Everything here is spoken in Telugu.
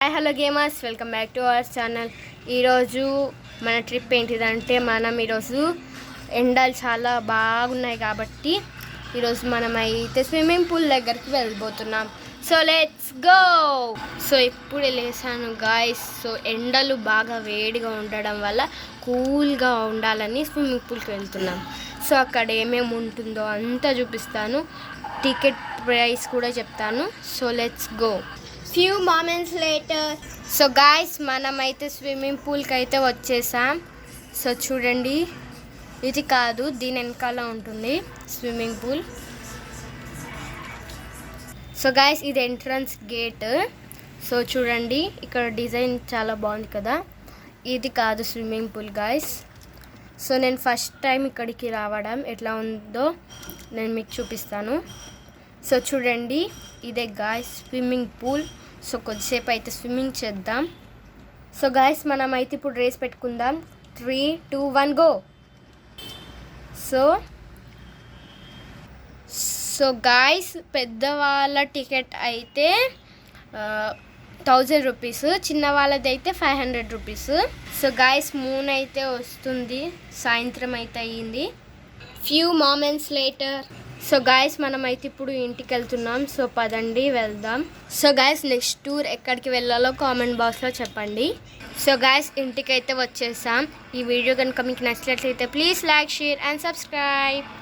Hi hello gamers, welcome back to our channel. ఈరోజు మన ట్రిప్ ఏంటిదంటే మనం ఈరోజు ఎండలు చాలా బాగున్నాయి కాబట్టి ఈరోజు మనం అయితే స్విమ్మింగ్ పూల్ దగ్గరికి వెళ్ళిపోతున్నాం. So let's go. సో ఇప్పుడే లేసాను గాయస్. సో ఎండలు బాగా వేడిగా ఉండడం వల్ల కూల్గా ఉండాలని స్విమ్మింగ్ పూల్కి వెళ్తున్నాం. సో అక్కడ ఏమేమి ఉంటుందో అంతా చూపిస్తాను, టికెట్ ప్రైస్ కూడా చెప్తాను. So let's go. Few moments later. So guys మనమైతే స్విమ్మింగ్ పూల్కి అయితే వచ్చేసాం. సో చూడండి, ఇది కాదు, దీని వెనకాల ఉంటుంది స్విమ్మింగ్ పూల్. సో గాయస్ ఇది ఎంట్రన్స్ గేట్. సో చూడండి, ఇక్కడ డిజైన్ చాలా బాగుంది కదా. ఇది కాదు స్విమ్మింగ్ పూల్ గాయస్. సో నేను ఫస్ట్ టైం ఇక్కడికి రావడం ఎట్లా ఉందో నేను మీకు చూపిస్తాను. సో చూడండి, ఇదే గాయస్ స్విమ్మింగ్ పూల్. సో కొద్దిసేపు అయితే స్విమ్మింగ్ చేద్దాం. సో గాయస్ మనమైతే ఇప్పుడు రేస్ పెట్టుకుందాం. 3, 2, 1 గో. సో గాయస్ పెద్దవాళ్ళ టికెట్ అయితే 1000 రూపీస్, చిన్న వాళ్ళది అయితే 500 రూపీస్. సో గాయస్ మూన్ అయితే వస్తుంది, సాయంత్రం అయితే అయ్యింది. Few moments later. So guys మనమైతే ఇప్పుడు ఇంటికి వెళ్తున్నాం. సో పదండి వెళ్దాం. సో గాయస్ నెక్స్ట్ టూర్ ఎక్కడికి వెళ్ళాలో కామెంట్ బాక్స్లో చెప్పండి. సో గాయస్ ఇంటికి అయితే వచ్చేసాం. ఈ వీడియో కనుక మీకు నచ్చినట్లయితే please like, share and subscribe.